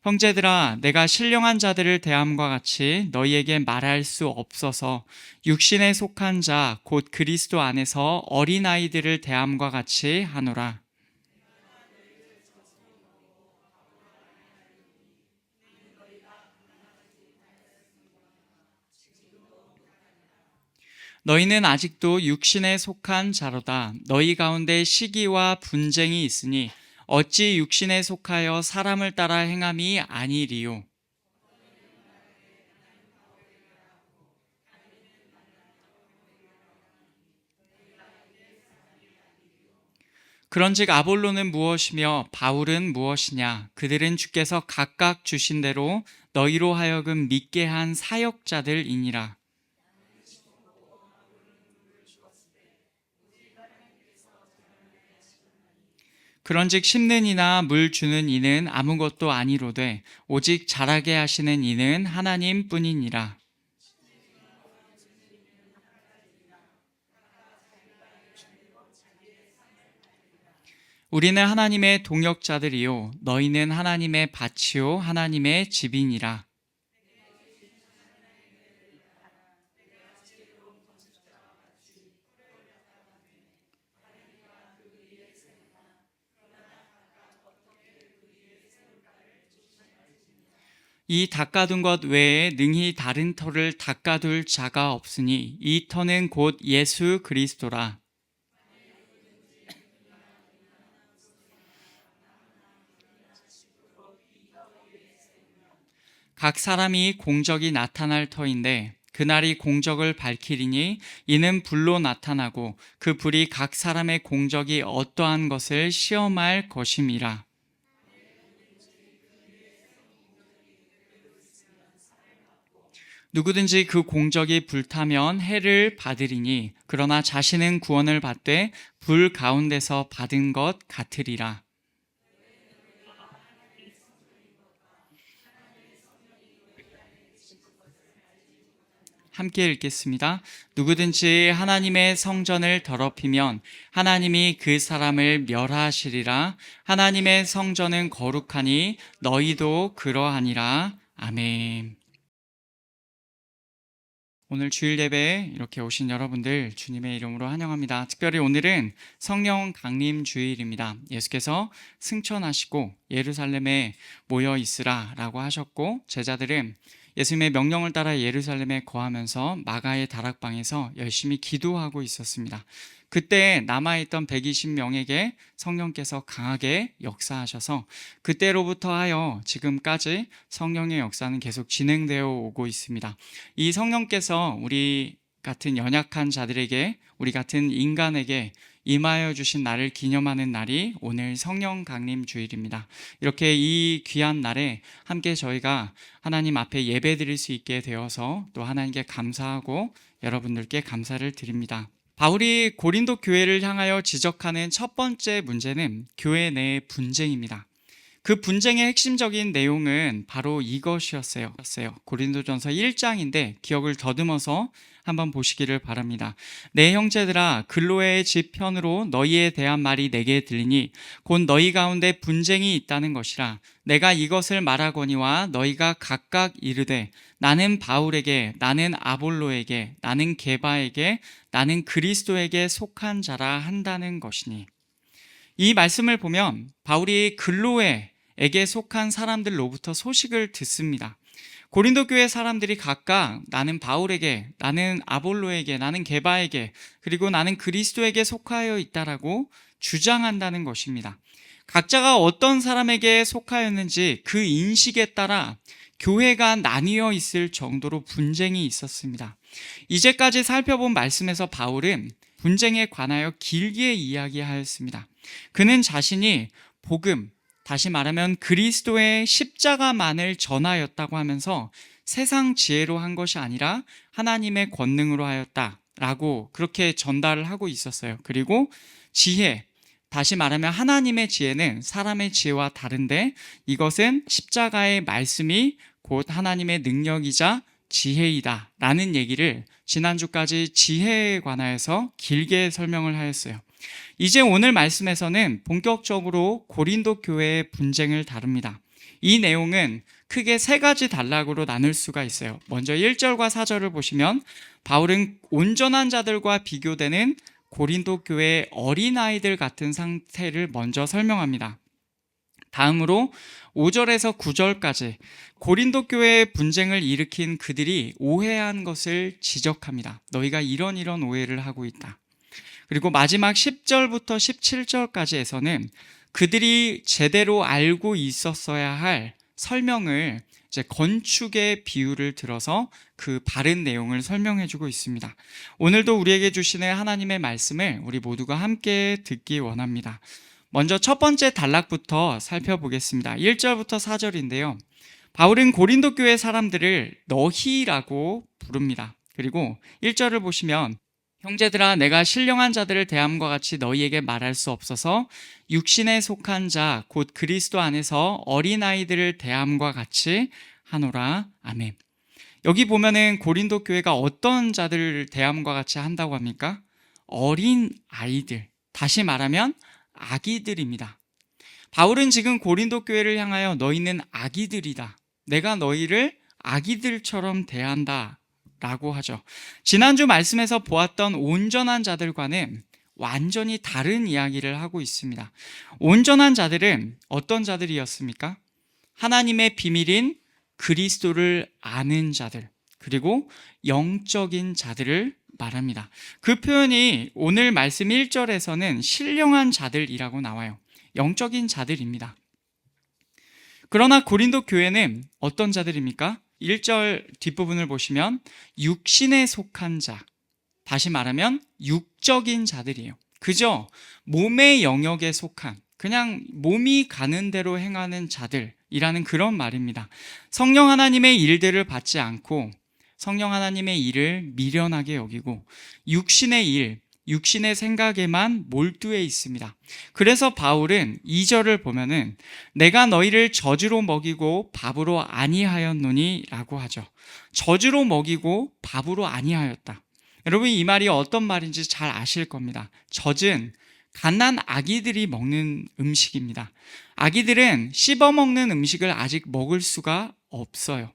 형제들아, 내가 신령한 자들을 대함과 같이 너희에게 말할 수 없어서 육신에 속한 자, 곧 그리스도 안에서 어린아이들을 대함과 같이 하노라. 너희는 아직도 육신에 속한 자로다. 너희 가운데 시기와 분쟁이 있으니 어찌 육신에 속하여 사람을 따라 행함이 아니리요. 그런즉 아볼로는 무엇이며 바울은 무엇이냐? 그들은 주께서 각각 주신 대로 너희로 하여금 믿게 한 사역자들이니라. 그런즉 심는 이나 물 주는 이는 아무것도 아니로되 오직 자라게 하시는 이는 하나님 뿐이니라. 우리는 하나님의 동역자들이요 너희는 하나님의 밭이요 하나님의 집이니라. 이 닦아둔 것 외에 능히 다른 터를 닦아둘 자가 없으니 이 터는 곧 예수 그리스도라. 각 사람이 공적이 나타날 터인데 그날이 공적을 밝히리니 이는 불로 나타나고 그 불이 각 사람의 공적이 어떠한 것을 시험할 것임이라. 누구든지 그 공적이 불타면 해를 받으리니 그러나 자신은 구원을 받되 불 가운데서 받은 것 같으리라. 함께 읽겠습니다. 누구든지 하나님의 성전을 더럽히면 하나님이 그 사람을 멸하시리라. 하나님의 성전은 거룩하니 너희도 그러하니라. 아멘. 오늘 주일 예배에 이렇게 오신 여러분들 주님의 이름으로 환영합니다. 특별히 오늘은 성령 강림 주일입니다. 예수께서 승천하시고 예루살렘에 모여 있으라 라고 하셨고 제자들은 예수님의 명령을 따라 예루살렘에 거하면서 마가의 다락방에서 열심히 기도하고 있었습니다. 그때 남아있던 120명에게 성령께서 강하게 역사하셔서 그때로부터 하여 지금까지 성령의 역사는 계속 진행되어 오고 있습니다. 이 성령께서 우리 같은 연약한 자들에게, 우리 같은 인간에게 임하여 주신 날을 기념하는 날이 오늘 성령 강림 주일입니다. 이렇게 이 귀한 날에 함께 저희가 하나님 앞에 예배 드릴 수 있게 되어서 또 하나님께 감사하고 여러분들께 감사를 드립니다. 바울이 고린도 교회를 향하여 지적하는 첫 번째 문제는 교회 내의 분쟁입니다. 그 분쟁의 핵심적인 내용은 바로 이것이었어요. 고린도전서 1장인데 기억을 더듬어서 한번 보시기를 바랍니다. 내 형제들아 글로의 집 편으로 너희에 대한 말이 내게 들리니 곧 너희 가운데 분쟁이 있다는 것이라. 내가 이것을 말하거니와 너희가 각각 이르되 나는 바울에게, 나는 아볼로에게, 나는 게바에게, 나는 그리스도에게 속한 자라 한다는 것이니. 이 말씀을 보면 바울이 글로에게 속한 사람들로부터 소식을 듣습니다. 고린도 교회 사람들이 각각 나는 바울에게, 나는 아볼로에게, 나는 게바에게, 그리고 나는 그리스도에게 속하여 있다라고 주장한다는 것입니다. 각자가 어떤 사람에게 속하였는지 그 인식에 따라 교회가 나뉘어 있을 정도로 분쟁이 있었습니다. 이제까지 살펴본 말씀에서 바울은 분쟁에 관하여 길게 이야기하였습니다. 그는 자신이 복음, 다시 말하면 그리스도의 십자가만을 전하였다고 하면서 세상 지혜로 한 것이 아니라 하나님의 권능으로 하였다라고 그렇게 전달을 하고 있었어요. 그리고 지혜, 다시 말하면 하나님의 지혜는 사람의 지혜와 다른데 이것은 십자가의 말씀이 곧 하나님의 능력이자 지혜이다 라는 얘기를 지난주까지 지혜에 관하여서 길게 설명을 하였어요. 이제 오늘 말씀에서는 본격적으로 고린도 교회의 분쟁을 다룹니다. 이 내용은 크게 세 가지 단락으로 나눌 수가 있어요. 먼저 1절과 4절을 보시면 바울은 온전한 자들과 비교되는 고린도 교회의 어린아이들 같은 상태를 먼저 설명합니다. 다음으로 5절에서 9절까지 고린도 교회의 분쟁을 일으킨 그들이 오해한 것을 지적합니다. 너희가 이런 오해를 하고 있다. 그리고 마지막 10절부터 17절까지에서는 그들이 제대로 알고 있었어야 할 설명을 이제 건축의 비유를 들어서 그 바른 내용을 설명해 주고 있습니다. 오늘도 우리에게 주시는 하나님의 말씀을 우리 모두가 함께 듣기 원합니다. 먼저 첫 번째 단락부터 살펴보겠습니다. 1절부터 4절인데요. 바울은 고린도 교회 사람들을 너희라고 부릅니다. 그리고 1절을 보시면 형제들아 내가 신령한 자들을 대함과 같이 너희에게 말할 수 없어서 육신에 속한 자 곧 그리스도 안에서 어린아이들을 대함과 같이 하노라. 아멘. 여기 보면은 고린도 교회가 어떤 자들을 대함과 같이 한다고 합니까? 어린 아이들, 다시 말하면 아기들입니다. 바울은 지금 고린도 교회를 향하여 너희는 아기들이다, 내가 너희를 아기들처럼 대한다 라고 하죠. 지난주 말씀에서 보았던 온전한 자들과는 완전히 다른 이야기를 하고 있습니다. 온전한 자들은 어떤 자들이었습니까? 하나님의 비밀인 그리스도를 아는 자들, 그리고 영적인 자들을 말합니다. 그 표현이 오늘 말씀 1절에서는 신령한 자들이라고 나와요. 영적인 자들입니다. 그러나 고린도 교회는 어떤 자들입니까? 1절 뒷부분을 보시면 육신에 속한 자, 다시 말하면 육적인 자들이에요. 그저 몸의 영역에 속한, 그냥 몸이 가는 대로 행하는 자들이라는 그런 말입니다. 성령 하나님의 일들을 받지 않고 성령 하나님의 일을 미련하게 여기고 육신의 일, 육신의 생각에만 몰두해 있습니다. 그래서 바울은 2절을 보면은 내가 너희를 저주로 먹이고 밥으로 아니하였노니 라고 하죠. 저주로 먹이고 밥으로 아니하였다. 여러분, 이 말이 어떤 말인지 잘 아실 겁니다. 젖은 갓난 아기들이 먹는 음식입니다. 아기들은 씹어 먹는 음식을 아직 먹을 수가 없어요.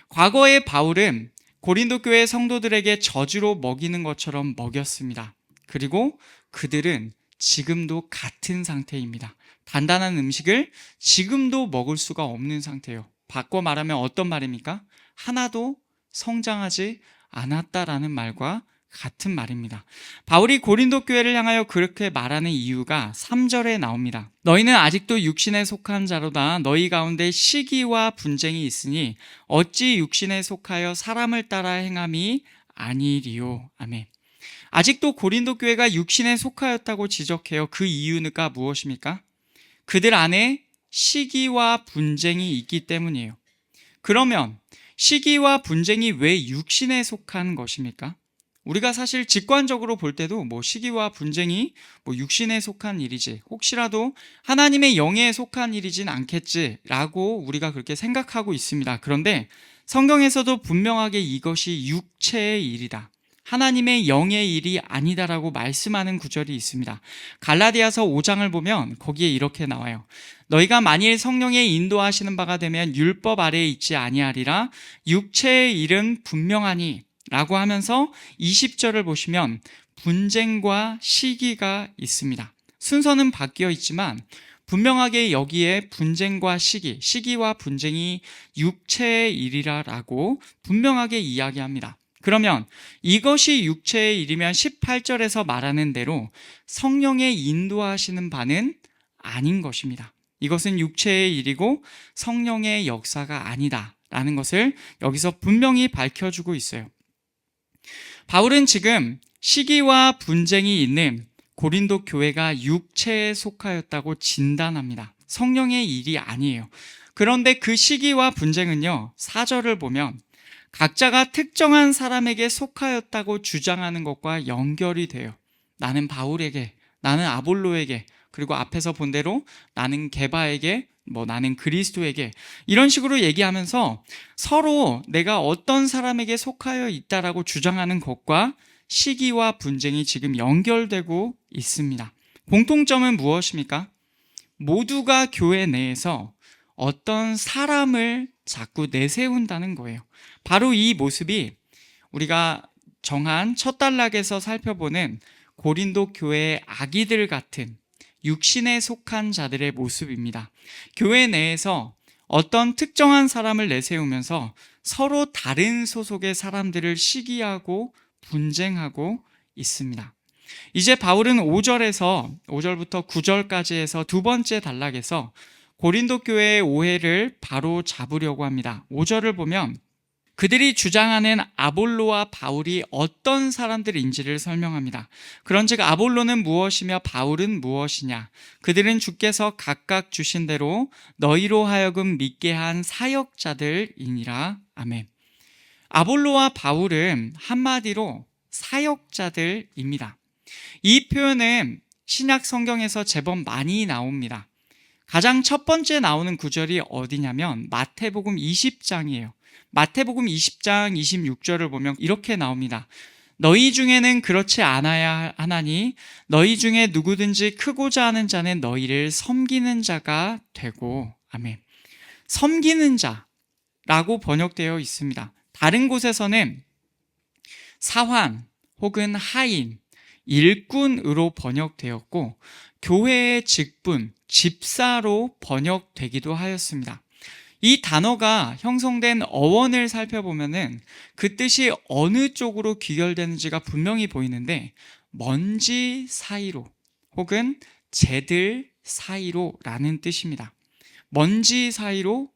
과거에 바울은 고린도 교회 성도들에게 저주로 먹이는 것처럼 먹였습니다. 그리고 그들은 지금도 같은 상태입니다. 단단한 음식을 지금도 먹을 수가 없는 상태예요. 바꿔 말하면 어떤 말입니까? 하나도 성장하지 않았다라는 말과 같은 말입니다. 바울이 고린도 교회를 향하여 그렇게 말하는 이유가 3절에 나옵니다. 너희는 아직도 육신에 속한 자로다. 너희 가운데 시기와 분쟁이 있으니 어찌 육신에 속하여 사람을 따라 행함이 아니리요. 아멘. 아직도 고린도 교회가 육신에 속하였다고 지적해요. 그 이유가 무엇입니까? 그들 안에 시기와 분쟁이 있기 때문이에요. 그러면 시기와 분쟁이 왜 육신에 속한 것입니까? 우리가 사실 직관적으로 볼 때도 시기와 분쟁이 육신에 속한 일이지, 혹시라도 하나님의 영에 속한 일이진 않겠지라고 우리가 그렇게 생각하고 있습니다. 그런데 성경에서도 분명하게 이것이 육체의 일이다, 하나님의 영의 일이 아니다라고 말씀하는 구절이 있습니다. 갈라디아서 5장을 보면 거기에 이렇게 나와요. 너희가 만일 성령의 인도하시는 바가 되면 율법 아래에 있지 아니하리라. 육체의 일은 분명하니 라고 하면서 20절을 보시면 분쟁과 시기가 있습니다. 순서는 바뀌어 있지만 분명하게 여기에 분쟁과 시기와 분쟁이 육체의 일이라고 분명하게 이야기합니다. 그러면 이것이 육체의 일이면 18절에서 말하는 대로 성령의 인도하시는 바는 아닌 것입니다. 이것은 육체의 일이고 성령의 역사가 아니다라는 것을 여기서 분명히 밝혀주고 있어요. 바울은 지금 시기와 분쟁이 있는 고린도 교회가 육체에 속하였다고 진단합니다. 성령의 일이 아니에요. 그런데 그 시기와 분쟁은요, 4절을 보면 각자가 특정한 사람에게 속하였다고 주장하는 것과 연결이 돼요. 나는 바울에게, 나는 아볼로에게, 그리고 앞에서 본 대로 나는 게바에게, 나는 그리스도에게, 이런 식으로 얘기하면서 서로 내가 어떤 사람에게 속하여 있다라고 주장하는 것과 시기와 분쟁이 지금 연결되고 있습니다. 공통점은 무엇입니까? 모두가 교회 내에서 어떤 사람을 자꾸 내세운다는 거예요. 바로 이 모습이 우리가 정한 첫 단락에서 살펴보는 고린도 교회의 아기들 같은 육신에 속한 자들의 모습입니다. 교회 내에서 어떤 특정한 사람을 내세우면서 서로 다른 소속의 사람들을 시기하고 분쟁하고 있습니다. 이제 바울은 5절부터 9절까지 해서 두 번째 단락에서 고린도 교회의 오해를 바로 잡으려고 합니다. 5절을 보면 그들이 주장하는 아볼로와 바울이 어떤 사람들인지를 설명합니다. 그런즉 아볼로는 무엇이며 바울은 무엇이냐? 그들은 주께서 각각 주신 대로 너희로 하여금 믿게 한 사역자들이니라. 아멘. 아볼로와 바울은 한마디로 사역자들입니다. 이 표현은 신약 성경에서 제법 많이 나옵니다. 가장 첫 번째 나오는 구절이 어디냐면 마태복음 20장이에요. 마태복음 20장 26절을 보면 이렇게 나옵니다. 너희 중에는 그렇지 않아야 하나니 너희 중에 누구든지 크고자 하는 자는 너희를 섬기는 자가 되고. 아멘. 섬기는 자라고 번역되어 있습니다. 다른 곳에서는 사환 혹은 하인, 일꾼으로 번역되었고 교회의 직분, 집사로 번역되기도 하였습니다. 이 단어가 형성된 어원을 살펴보면은 그 뜻이 어느 쪽으로 귀결되는지가 분명히 보이는데 먼지 사이로 혹은 재들 사이로라는 뜻입니다. 먼지 사이로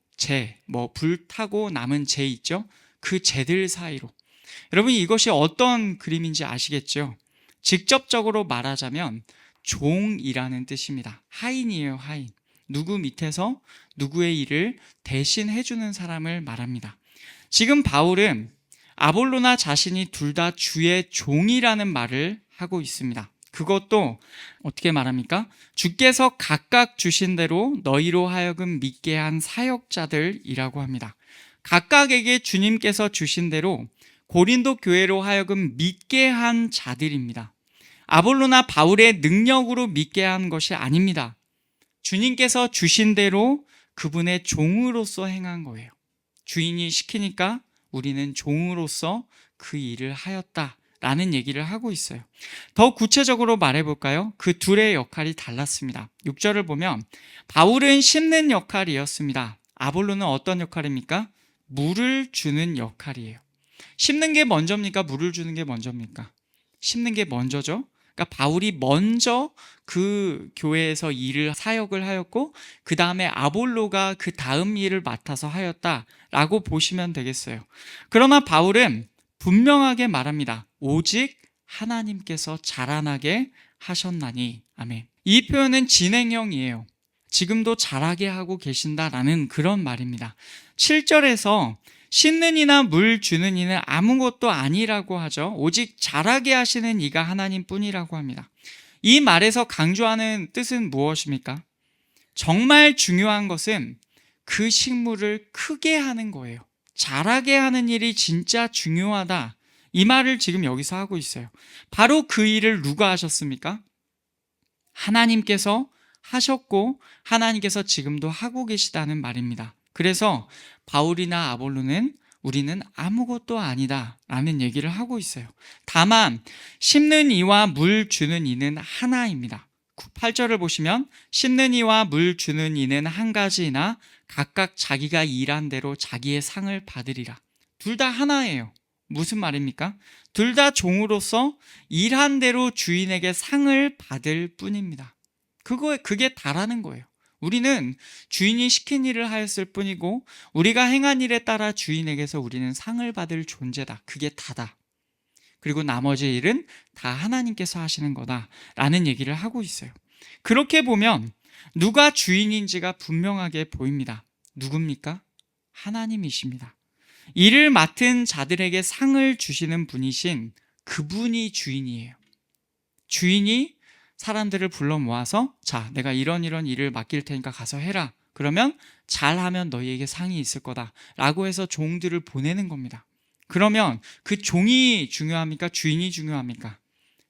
불타고 남은 재 있죠? 그 재들 사이로. 여러분 이것이 어떤 그림인지 아시겠죠? 직접적으로 말하자면 종이라는 뜻입니다. 하인이에요, 하인. 누구 밑에서 누구의 일을 대신 해주는 사람을 말합니다. 지금 바울은 아볼로나 자신이 둘 다 주의 종이라는 말을 하고 있습니다. 그것도 어떻게 말합니까? 주께서 각각 주신 대로 너희로 하여금 믿게 한 사역자들이라고 합니다. 각각에게 주님께서 주신 대로 고린도 교회로 하여금 믿게 한 자들입니다. 아볼로나 바울의 능력으로 믿게 한 것이 아닙니다. 주님께서 주신 대로 그분의 종으로서 행한 거예요. 주인이 시키니까 우리는 종으로서 그 일을 하였다라는 얘기를 하고 있어요. 더 구체적으로 말해볼까요? 그 둘의 역할이 달랐습니다. 6절을 보면 바울은 심는 역할이었습니다. 아볼로는 어떤 역할입니까? 물을 주는 역할이에요. 심는 게 먼저입니까? 물을 주는 게 먼저입니까? 심는 게 먼저죠. 그러니까 바울이 먼저 그 교회에서 사역을 하였고 그 다음에 아볼로가 그 다음 일을 맡아서 하였다라고 보시면 되겠어요. 그러나 바울은 분명하게 말합니다. 오직 하나님께서 자라나게 하셨나니. 아멘. 이 표현은 진행형이에요. 지금도 자라게 하고 계신다라는 그런 말입니다. 7절에서 씻는 이나 물 주는 이는 아무것도 아니라고 하죠. 오직 자라게 하시는 이가 하나님뿐이라고 합니다. 이 말에서 강조하는 뜻은 무엇입니까? 정말 중요한 것은 그 식물을 크게 하는 거예요. 자라게 하는 일이 진짜 중요하다. 이 말을 지금 여기서 하고 있어요. 바로 그 일을 누가 하셨습니까? 하나님께서 하셨고 하나님께서 지금도 하고 계시다는 말입니다. 그래서 바울이나 아볼로는 우리는 아무것도 아니다 라는 얘기를 하고 있어요. 다만 심는 이와 물 주는 이는 하나입니다. 8절을 보시면 심는 이와 물 주는 이는 한 가지이나 각각 자기가 일한 대로 자기의 상을 받으리라. 둘 다 하나예요. 무슨 말입니까? 둘 다 종으로서 일한 대로 주인에게 상을 받을 뿐입니다. 그게 다라는 거예요. 우리는 주인이 시킨 일을 하였을 뿐이고 우리가 행한 일에 따라 주인에게서 우리는 상을 받을 존재다. 그게 다다. 그리고 나머지 일은 다 하나님께서 하시는 거다라는 얘기를 하고 있어요. 그렇게 보면 누가 주인인지가 분명하게 보입니다. 누굽니까? 하나님이십니다. 일을 맡은 자들에게 상을 주시는 분이신 그분이 주인이에요. 주인이 사람들을 불러 모아서 자, 내가 이런 일을 맡길 테니까 가서 해라. 그러면 잘하면 너희에게 상이 있을 거다 라고 해서 종들을 보내는 겁니다. 그러면 그 종이 중요합니까? 주인이 중요합니까?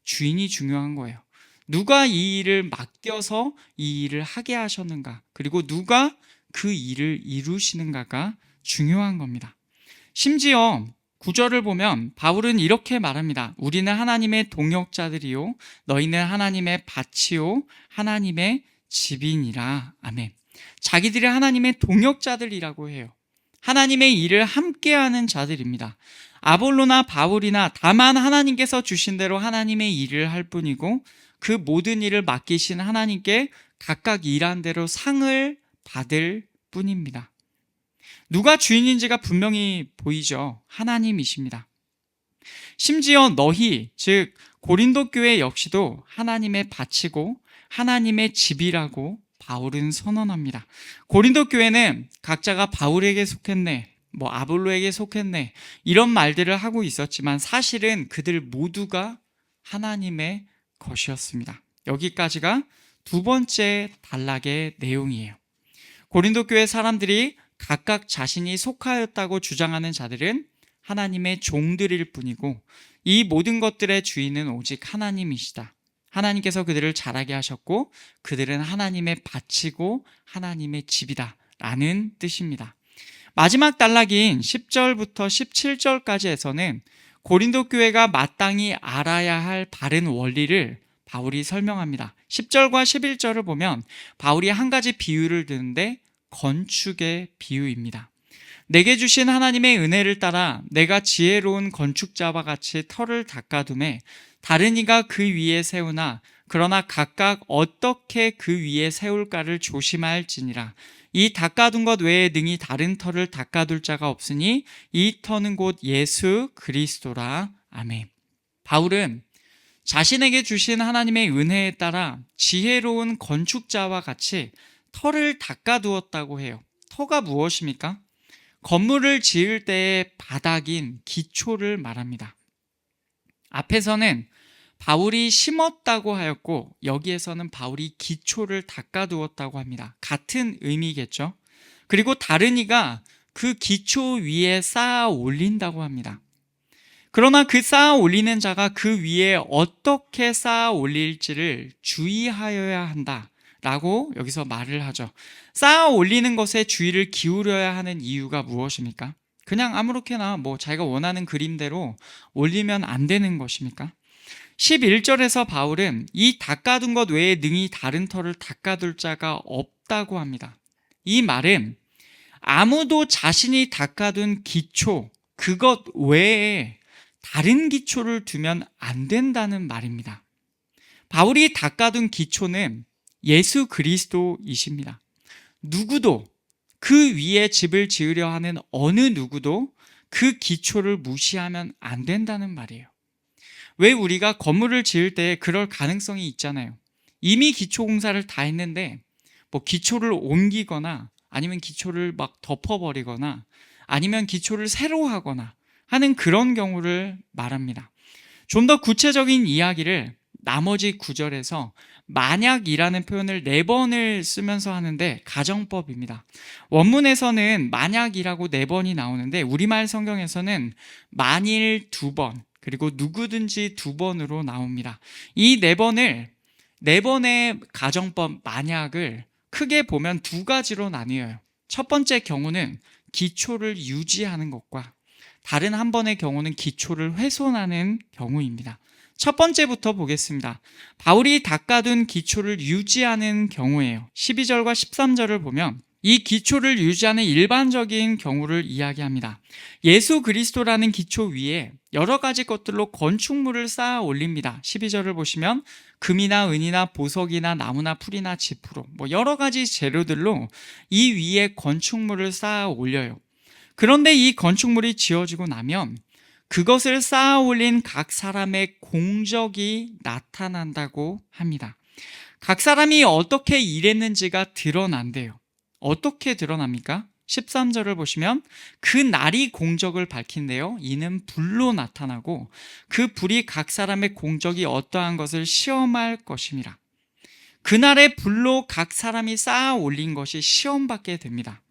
주인이 중요한 거예요. 누가 이 일을 맡겨서 이 일을 하게 하셨는가? 그리고 누가 그 일을 이루시는가가 중요한 겁니다. 심지어 구절을 보면 바울은 이렇게 말합니다. 우리는 하나님의 동역자들이요 너희는 하나님의 밭이요 하나님의 집이니라. 아멘. 자기들이 하나님의 동역자들이라고 해요. 하나님의 일을 함께하는 자들입니다. 아볼로나 바울이나 다만 하나님께서 주신 대로 하나님의 일을 할 뿐이고 그 모든 일을 맡기신 하나님께 각각 일한 대로 상을 받을 뿐입니다. 누가 주인인지가 분명히 보이죠. 하나님이십니다. 심지어 너희, 즉 고린도 교회 역시도 하나님의 밭이고 하나님의 집이라고 바울은 선언합니다. 고린도 교회는 각자가 바울에게 속했네, 아볼로에게 속했네, 이런 말들을 하고 있었지만 사실은 그들 모두가 하나님의 것이었습니다. 여기까지가 두 번째 단락의 내용이에요. 고린도 교회 사람들이 각각 자신이 속하였다고 주장하는 자들은 하나님의 종들일 뿐이고 이 모든 것들의 주인은 오직 하나님이시다. 하나님께서 그들을 자라게 하셨고 그들은 하나님의 밭이고 하나님의 집이다 라는 뜻입니다. 마지막 단락인 10절부터 17절까지에서는 고린도 교회가 마땅히 알아야 할 바른 원리를 바울이 설명합니다. 10절과 11절을 보면 바울이 한 가지 비유를 드는데 건축의 비유입니다. 내게 주신 하나님의 은혜를 따라 내가 지혜로운 건축자와 같이 터를 닦아둠에 다른 이가 그 위에 세우나 그러나 각각 어떻게 그 위에 세울까를 조심할지니라. 이 닦아둔 것 외에 능히 다른 터를 닦아둘 자가 없으니 이 터는 곧 예수 그리스도라. 아멘. 바울은 자신에게 주신 하나님의 은혜에 따라 지혜로운 건축자와 같이 터를 닦아두었다고 해요. 터가 무엇입니까? 건물을 지을 때의 바닥인 기초를 말합니다. 앞에서는 바울이 심었다고 하였고 여기에서는 바울이 기초를 닦아두었다고 합니다. 같은 의미겠죠. 그리고 다른 이가 그 기초 위에 쌓아 올린다고 합니다. 그러나 그 쌓아 올리는 자가 그 위에 어떻게 쌓아 올릴지를 주의하여야 한다 라고 여기서 말을 하죠. 쌓아 올리는 것에 주의를 기울여야 하는 이유가 무엇입니까? 그냥 아무렇게나 자기가 원하는 그림대로 올리면 안 되는 것입니까? 11절에서 바울은 이 닦아둔 것 외에 능히 다른 터를 닦아둘 자가 없다고 합니다. 이 말은 아무도 자신이 닦아둔 기초, 그것 외에 다른 기초를 두면 안 된다는 말입니다. 바울이 닦아둔 기초는 예수 그리스도이십니다. 누구도 그 위에 집을 지으려 하는 어느 누구도 그 기초를 무시하면 안 된다는 말이에요. 왜 우리가 건물을 지을 때 그럴 가능성이 있잖아요. 이미 기초 공사를 다 했는데 기초를 옮기거나 아니면 기초를 막 덮어버리거나 아니면 기초를 새로 하거나 하는 그런 경우를 말합니다. 좀 더 구체적인 이야기를 나머지 구절에서 만약이라는 표현을 4번을 쓰면서 하는데 가정법입니다. 원문에서는 만약이라고 4번이 나오는데 우리말 성경에서는 만일 2번 그리고 누구든지 2번으로 나옵니다. 이 4번의 가정법 만약을 크게 보면 2가지로 나뉘어요. 첫 번째 경우는 기초를 유지하는 것과 다른 한 번의 경우는 기초를 훼손하는 경우입니다. 첫 번째부터 보겠습니다. 바울이 닦아둔 기초를 유지하는 경우예요. 12절과 13절을 보면 이 기초를 유지하는 일반적인 경우를 이야기합니다. 예수 그리스도라는 기초 위에 여러 가지 것들로 건축물을 쌓아 올립니다. 12절을 보시면 금이나 은이나 보석이나 나무나 풀이나 지푸로 여러 가지 재료들로 이 위에 건축물을 쌓아 올려요. 그런데 이 건축물이 지어지고 나면 그것을 쌓아 올린 각 사람의 공적이 나타난다고 합니다. 각 사람이 어떻게 일했는지가 드러난대요. 어떻게 드러납니까? 13절을 보시면 그 날이 공적을 밝힌대요. 이는 불로 나타나고 그 불이 각 사람의 공적이 어떠한 것을 시험할 것입니다. 그날의 불로 각 사람이 쌓아 올린 것이 시험받게 됩니다.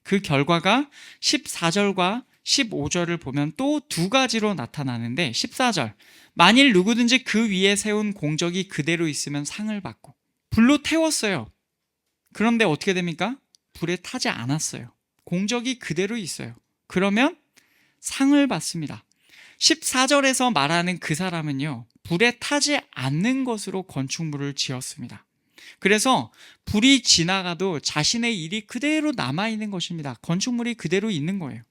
그 결과가 14절과 15절을 보면 또 2가지로 나타나는데 14절 만일 누구든지 그 위에 세운 공적이 그대로 있으면 상을 받고 불로 태웠어요. 그런데 어떻게 됩니까? 불에 타지 않았어요. 공적이 그대로 있어요. 그러면 상을 받습니다. 14절에서 말하는 그 사람은요, 불에 타지 않는 것으로 건축물을 지었습니다. 그래서 불이 지나가도 자신의 일이 그대로 남아있는 것입니다. 건축물이 그대로 있는 거예요.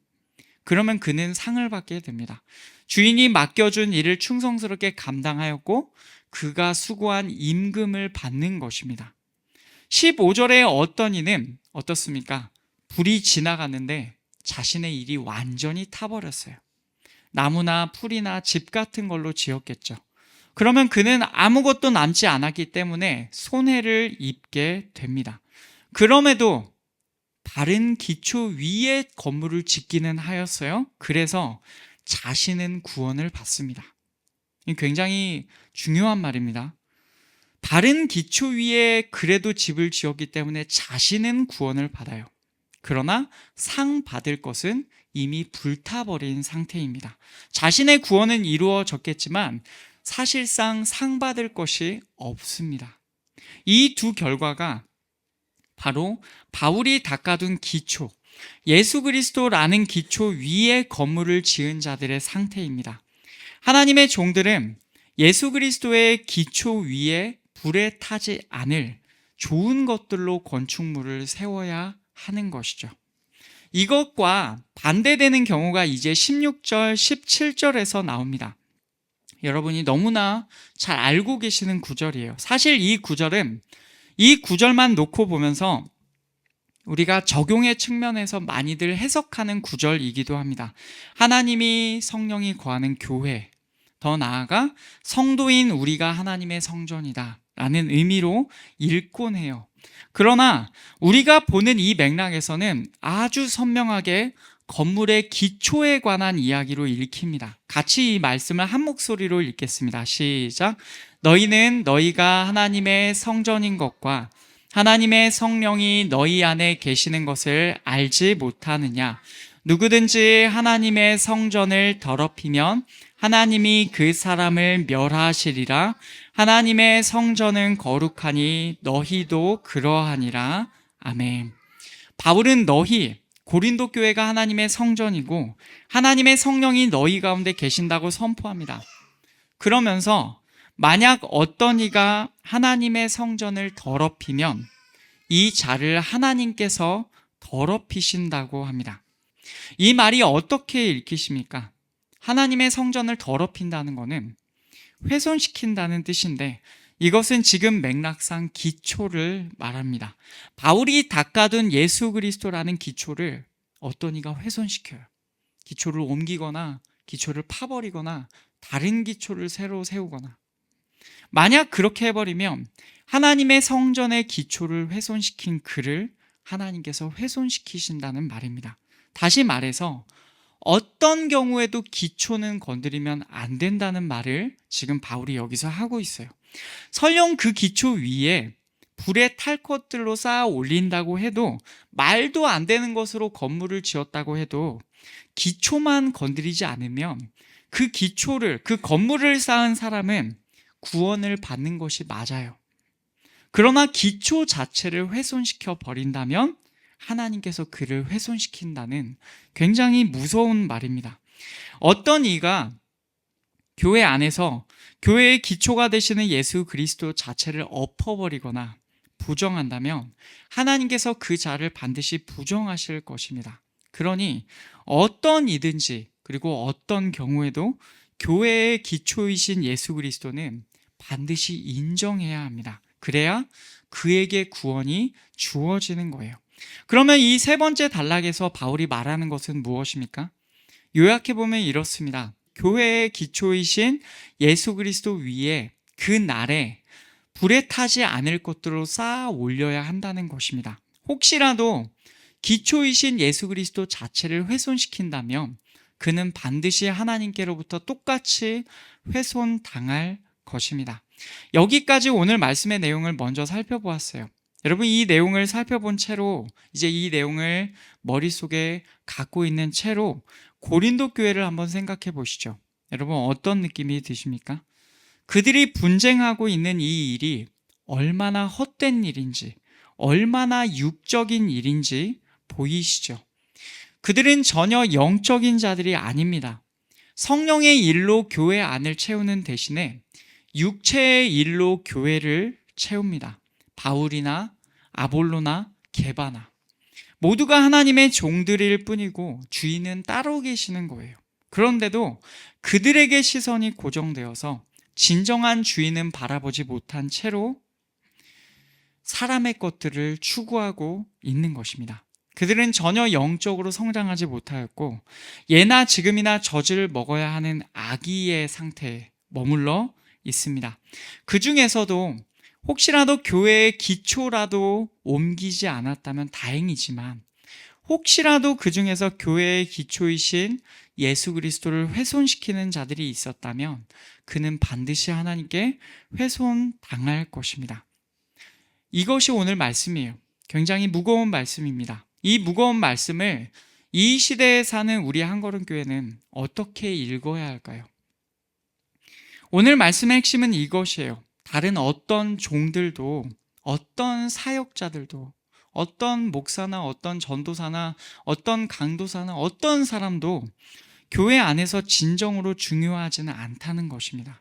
그러면 그는 상을 받게 됩니다. 주인이 맡겨준 일을 충성스럽게 감당하였고 그가 수고한 임금을 받는 것입니다. 15절에 어떤 이는 어떻습니까? 불이 지나갔는데 자신의 일이 완전히 타버렸어요. 나무나 풀이나 집 같은 걸로 지었겠죠. 그러면 그는 아무것도 남지 않았기 때문에 손해를 입게 됩니다. 그럼에도 바른 기초 위에 건물을 짓기는 하였어요. 그래서 자신은 구원을 받습니다. 굉장히 중요한 말입니다. 바른 기초 위에 그래도 집을 지었기 때문에 자신은 구원을 받아요. 그러나 상 받을 것은 이미 불타버린 상태입니다. 자신의 구원은 이루어졌겠지만 사실상 상 받을 것이 없습니다. 이 두 결과가 바로 바울이 닦아둔 기초, 예수 그리스도라는 기초 위에 건물을 지은 자들의 상태입니다. 하나님의 종들은 예수 그리스도의 기초 위에 불에 타지 않을 좋은 것들로 건축물을 세워야 하는 것이죠. 이것과 반대되는 경우가 이제 16절, 17절에서 나옵니다. 여러분이 너무나 잘 알고 계시는 구절이에요. 사실 이 구절은 이 구절만 놓고 보면서 우리가 적용의 측면에서 많이들 해석하는 구절이기도 합니다. 하나님이 성령이 거하는 교회, 더 나아가 성도인 우리가 하나님의 성전이다 라는 의미로 읽곤 해요. 그러나 우리가 보는 이 맥락에서는 아주 선명하게 건물의 기초에 관한 이야기로 읽힙니다. 같이 이 말씀을 한 목소리로 읽겠습니다. 시작. 너희는 너희가 하나님의 성전인 것과 하나님의 성령이 너희 안에 계시는 것을 알지 못하느냐? 누구든지 하나님의 성전을 더럽히면 하나님이 그 사람을 멸하시리라. 하나님의 성전은 거룩하니 너희도 그러하니라. 아멘. 바울은 너희, 고린도 교회가 하나님의 성전이고 하나님의 성령이 너희 가운데 계신다고 선포합니다. 그러면서 만약 어떤 이가 하나님의 성전을 더럽히면 이 자를 하나님께서 더럽히신다고 합니다. 이 말이 어떻게 읽히십니까? 하나님의 성전을 더럽힌다는 것은 훼손시킨다는 뜻인데 이것은 지금 맥락상 기초를 말합니다. 바울이 닦아둔 예수 그리스도라는 기초를 어떤 이가 훼손시켜요. 기초를 옮기거나 기초를 파버리거나 다른 기초를 새로 세우거나, 만약 그렇게 해버리면 하나님의 성전의 기초를 훼손시킨 그를 하나님께서 훼손시키신다는 말입니다. 다시 말해서 어떤 경우에도 기초는 건드리면 안 된다는 말을 지금 바울이 여기서 하고 있어요. 설령 그 기초 위에 불에 탈 것들로 쌓아 올린다고 해도, 말도 안 되는 것으로 건물을 지었다고 해도 기초만 건드리지 않으면 그 기초를, 그 건물을 쌓은 사람은 구원을 받는 것이 맞아요. 그러나 기초 자체를 훼손시켜 버린다면 하나님께서 그를 훼손시킨다는 굉장히 무서운 말입니다. 어떤 이가 교회 안에서 교회의 기초가 되시는 예수 그리스도 자체를 엎어버리거나 부정한다면 하나님께서 그 자를 반드시 부정하실 것입니다. 그러니 어떤 이든지, 그리고 어떤 경우에도 교회의 기초이신 예수 그리스도는 반드시 인정해야 합니다. 그래야 그에게 구원이 주어지는 거예요. 그러면 이 세 번째 단락에서 바울이 말하는 것은 무엇입니까? 요약해보면 이렇습니다. 교회의 기초이신 예수 그리스도 위에 그 날에 불에 타지 않을 것들로 쌓아 올려야 한다는 것입니다. 혹시라도 기초이신 예수 그리스도 자체를 훼손시킨다면 그는 반드시 하나님께로부터 똑같이 훼손당할 것입니다. 여기까지 오늘 말씀의 내용을 먼저 살펴보았어요. 여러분, 이 내용을 살펴본 채로, 이제 이 내용을 머릿속에 갖고 있는 채로 고린도 교회를 한번 생각해 보시죠. 여러분, 어떤 느낌이 드십니까? 그들이 분쟁하고 있는 이 일이 얼마나 헛된 일인지, 얼마나 육적인 일인지 보이시죠? 그들은 전혀 영적인 자들이 아닙니다. 성령의 일로 교회 안을 채우는 대신에 육체의 일로 교회를 채웁니다. 바울이나 아볼로나 게바나 모두가 하나님의 종들일 뿐이고 주인은 따로 계시는 거예요. 그런데도 그들에게 시선이 고정되어서 진정한 주인은 바라보지 못한 채로 사람의 것들을 추구하고 있는 것입니다. 그들은 전혀 영적으로 성장하지 못하였고 예나 지금이나 젖을 먹어야 하는 아기의 상태에 머물러 있습니다. 그 중에서도 혹시라도 교회의 기초라도 옮기지 않았다면 다행이지만 혹시라도 그 중에서 교회의 기초이신 예수 그리스도를 훼손시키는 자들이 있었다면 그는 반드시 하나님께 훼손당할 것입니다. 이것이 오늘 말씀이에요. 굉장히 무거운 말씀입니다. 이 무거운 말씀을 이 시대에 사는 우리 한걸음교회는 어떻게 읽어야 할까요? 오늘 말씀의 핵심은 이것이에요. 다른 어떤 종들도, 어떤 사역자들도, 어떤 목사나 어떤 전도사나 어떤 강도사나 어떤 사람도 교회 안에서 진정으로 중요하지는 않다는 것입니다.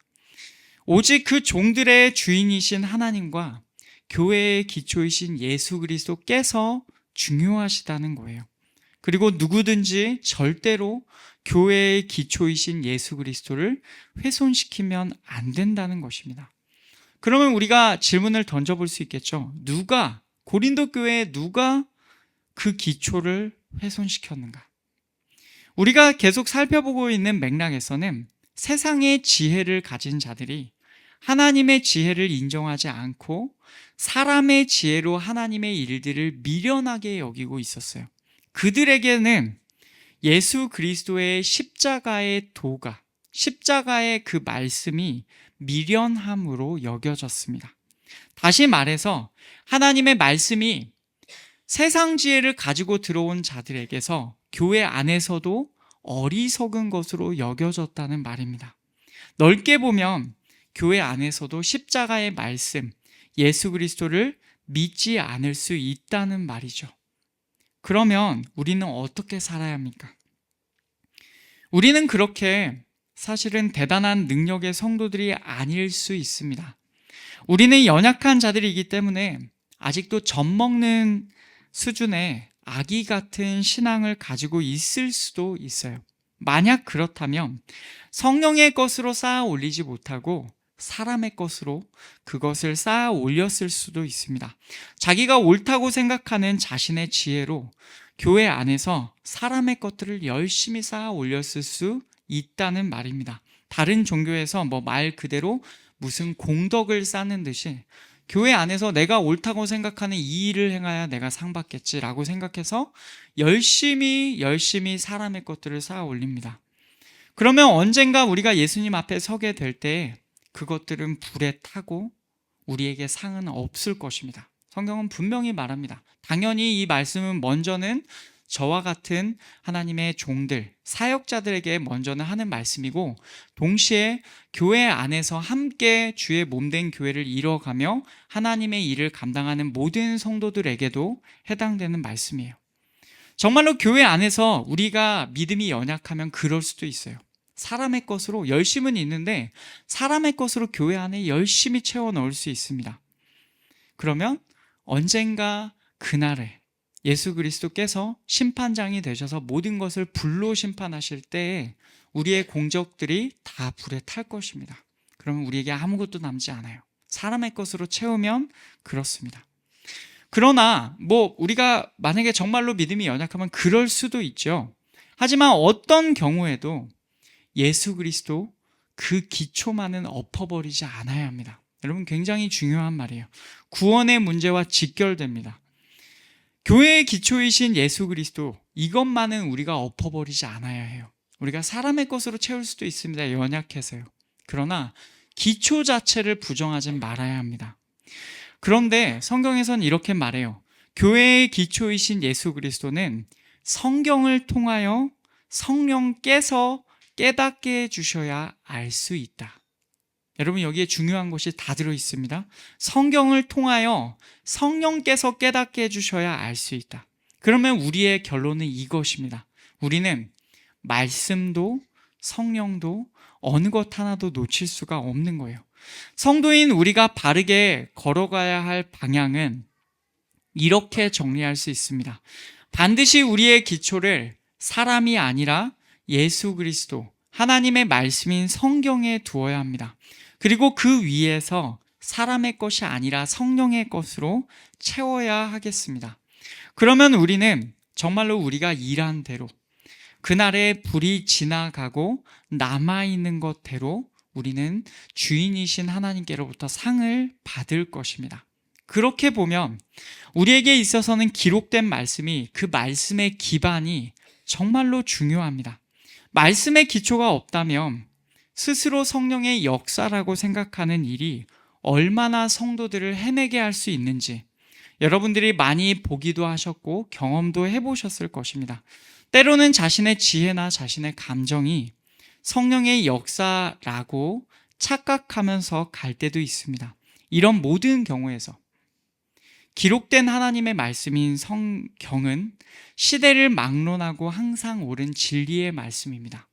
오직 그 종들의 주인이신 하나님과 교회의 기초이신 예수 그리스도께서 중요하시다는 거예요. 그리고 누구든지 절대로 교회의 기초이신 예수 그리스도를 훼손시키면 안 된다는 것입니다. 그러면 우리가 질문을 던져볼 수 있겠죠. 고린도 교회에 누가 그 기초를 훼손시켰는가? 우리가 계속 살펴보고 있는 맥락에서는 세상의 지혜를 가진 자들이 하나님의 지혜를 인정하지 않고 사람의 지혜로 하나님의 일들을 미련하게 여기고 있었어요. 그들에게는 예수 그리스도의 십자가의 도가, 십자가의 그 말씀이 미련함으로 여겨졌습니다. 다시 말해서 하나님의 말씀이 세상 지혜를 가지고 들어온 자들에게서 교회 안에서도 어리석은 것으로 여겨졌다는 말입니다. 넓게 보면 교회 안에서도 십자가의 말씀, 예수 그리스도를 믿지 않을 수 있다는 말이죠. 그러면 우리는 어떻게 살아야 합니까? 우리는 그렇게 사실은 대단한 능력의 성도들이 아닐 수 있습니다. 우리는 연약한 자들이기 때문에 아직도 젖먹는 수준의 아기 같은 신앙을 가지고 있을 수도 있어요. 만약 그렇다면 성령의 것으로 쌓아 올리지 못하고 사람의 것으로 그것을 쌓아 올렸을 수도 있습니다. 자기가 옳다고 생각하는 자신의 지혜로 교회 안에서 사람의 것들을 열심히 쌓아 올렸을 수 있다는 말입니다. 다른 종교에서 말 그대로 무슨 공덕을 쌓는 듯이 교회 안에서 내가 옳다고 생각하는 이 일을 행해야 내가 상 받겠지라고 생각해서 열심히 사람의 것들을 쌓아 올립니다. 그러면 언젠가 우리가 예수님 앞에 서게 될 때 그것들은 불에 타고 우리에게 상은 없을 것입니다. 성경은 분명히 말합니다. 당연히 이 말씀은 먼저는 저와 같은 하나님의 종들, 사역자들에게 먼저는 하는 말씀이고 동시에 교회 안에서 함께 주의 몸된 교회를 이뤄가며 하나님의 일을 감당하는 모든 성도들에게도 해당되는 말씀이에요. 정말로 교회 안에서 우리가 믿음이 연약하면 그럴 수도 있어요. 사람의 것으로 열심은 있는데 사람의 것으로 교회 안에 열심히 채워 넣을 수 있습니다. 그러면 언젠가 그날에 예수 그리스도께서 심판장이 되셔서 모든 것을 불로 심판하실 때에 우리의 공적들이 다 불에 탈 것입니다. 그러면 우리에게 아무것도 남지 않아요. 사람의 것으로 채우면 그렇습니다. 그러나 우리가 만약에 정말로 믿음이 연약하면 그럴 수도 있죠. 하지만 어떤 경우에도 예수 그리스도 그 기초만은 엎어버리지 않아야 합니다. 여러분 굉장히 중요한 말이에요. 구원의 문제와 직결됩니다. 교회의 기초이신 예수 그리스도 이것만은 우리가 엎어버리지 않아야 해요. 우리가 사람의 것으로 채울 수도 있습니다. 연약해서요. 그러나 기초 자체를 부정하지 말아야 합니다. 그런데 성경에서는 이렇게 말해요. 교회의 기초이신 예수 그리스도는 성경을 통하여 성령께서 깨닫게 해주셔야 알 수 있다. 여러분 여기에 중요한 것이 다 들어 있습니다. 성경을 통하여 성령께서 깨닫게 해주셔야 알 수 있다. 그러면 우리의 결론은 이것입니다. 우리는 말씀도 성령도 어느 것 하나도 놓칠 수가 없는 거예요. 성도인 우리가 바르게 걸어가야 할 방향은 이렇게 정리할 수 있습니다. 반드시 우리의 기초를 사람이 아니라 예수 그리스도, 하나님의 말씀인 성경에 두어야 합니다. 그리고 그 위에서 사람의 것이 아니라 성령의 것으로 채워야 하겠습니다. 그러면 우리는 정말로 우리가 일한 대로, 그날의 불이 지나가고 남아있는 것대로 우리는 주인이신 하나님께로부터 상을 받을 것입니다. 그렇게 보면 우리에게 있어서는 기록된 말씀이, 그 말씀의 기반이 정말로 중요합니다. 말씀의 기초가 없다면 스스로 성령의 역사라고 생각하는 일이 얼마나 성도들을 헤매게 할 수 있는지 여러분들이 많이 보기도 하셨고 경험도 해보셨을 것입니다. 때로는 자신의 지혜나 자신의 감정이 성령의 역사라고 착각하면서 갈 때도 있습니다. 이런 모든 경우에서 기록된 하나님의 말씀인 성경은 시대를 막론하고 항상 옳은 진리의 말씀입니다.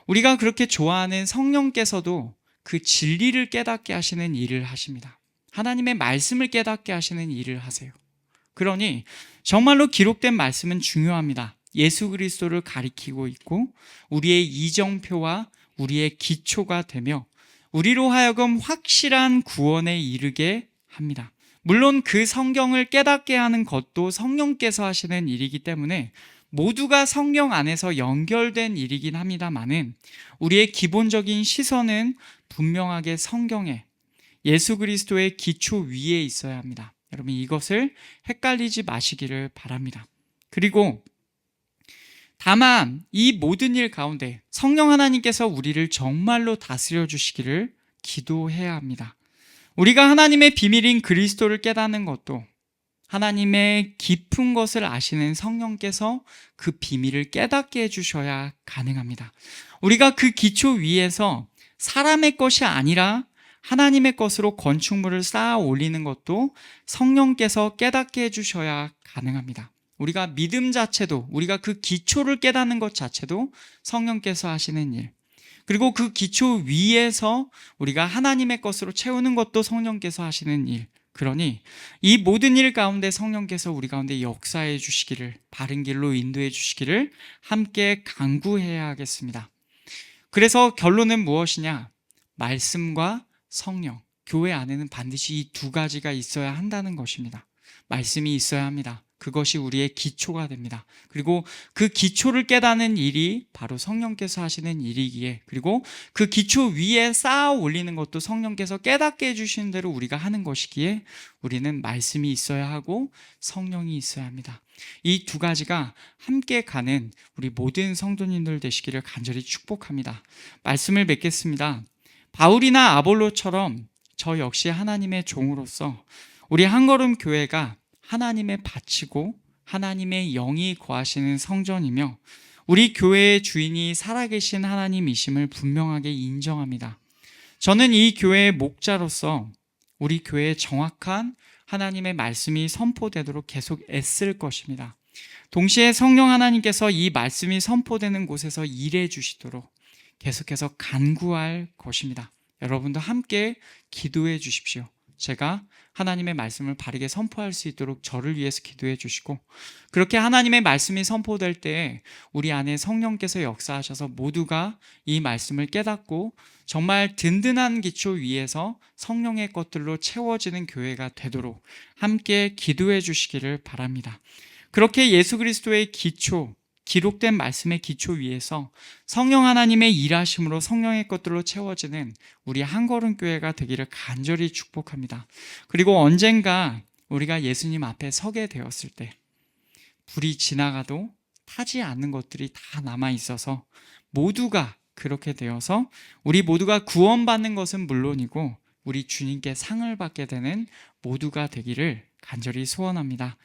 우리가 그렇게 좋아하는 성령께서도 그 진리를 깨닫게 하시는 일을 하십니다. 하나님의 말씀을 깨닫게 하시는 일을 하세요. 그러니 정말로 기록된 말씀은 중요합니다. 예수 그리스도를 가리키고 있고 우리의 이정표와 우리의 기초가 되며 우리로 하여금 확실한 구원에 이르게 합니다. 물론 그 성경을 깨닫게 하는 것도 성령께서 하시는 일이기 때문에 모두가 성경 안에서 연결된 일이긴 합니다만은 우리의 기본적인 시선은 분명하게 성경에, 예수 그리스도의 기초 위에 있어야 합니다. 여러분 이것을 헷갈리지 마시기를 바랍니다. 그리고 다만 이 모든 일 가운데 성령 하나님께서 우리를 정말로 다스려 주시기를 기도해야 합니다. 우리가 하나님의 비밀인 그리스도를 깨닫는 것도 하나님의 깊은 것을 아시는 성령께서 그 비밀을 깨닫게 해주셔야 가능합니다. 우리가 그 기초 위에서 사람의 것이 아니라 하나님의 것으로 건축물을 쌓아 올리는 것도 성령께서 깨닫게 해주셔야 가능합니다. 우리가 믿음 자체도, 우리가 그 기초를 깨닫는 것 자체도 성령께서 하시는 일, 그리고 그 기초 위에서 우리가 하나님의 것으로 채우는 것도 성령께서 하시는 일. 그러니 이 모든 일 가운데 성령께서 우리 가운데 역사해 주시기를, 바른 길로 인도해 주시기를 함께 간구해야 하겠습니다. 그래서 결론은 무엇이냐? 말씀과 성령, 교회 안에는 반드시 이 두 가지가 있어야 한다는 것입니다. 말씀이 있어야 합니다. 그것이 우리의 기초가 됩니다. 그리고 그 기초를 깨닫는 일이 바로 성령께서 하시는 일이기에, 그리고 그 기초 위에 쌓아 올리는 것도 성령께서 깨닫게 해주시는 대로 우리가 하는 것이기에 우리는 말씀이 있어야 하고 성령이 있어야 합니다. 이 두 가지가 함께 가는 우리 모든 성도님들 되시기를 간절히 축복합니다. 말씀을 맺겠습니다. 바울이나 아볼로처럼 저 역시 하나님의 종으로서 우리 한걸음 교회가 하나님의 밭이고 하나님의 영이 거하시는 성전이며 우리 교회의 주인이 살아계신 하나님이심을 분명하게 인정합니다. 저는 이 교회의 목자로서 우리 교회에 정확한 하나님의 말씀이 선포되도록 계속 애쓸 것입니다. 동시에 성령 하나님께서 이 말씀이 선포되는 곳에서 일해 주시도록 계속해서 간구할 것입니다. 여러분도 함께 기도해 주십시오. 제가 하나님의 말씀을 바르게 선포할 수 있도록 저를 위해서 기도해 주시고, 그렇게 하나님의 말씀이 선포될 때 우리 안에 성령께서 역사하셔서 모두가 이 말씀을 깨닫고 정말 든든한 기초 위에서 성령의 것들로 채워지는 교회가 되도록 함께 기도해 주시기를 바랍니다. 그렇게 예수 그리스도의 기초, 기록된 말씀의 기초 위에서 성령 하나님의 일하심으로 성령의 것들로 채워지는 우리 한걸음 교회가 되기를 간절히 축복합니다. 그리고 언젠가 우리가 예수님 앞에 서게 되었을 때 불이 지나가도 타지 않는 것들이 다 남아 있어서 모두가 그렇게 되어서 우리 모두가 구원받는 것은 물론이고 우리 주님께 상을 받게 되는 모두가 되기를 간절히 소원합니다.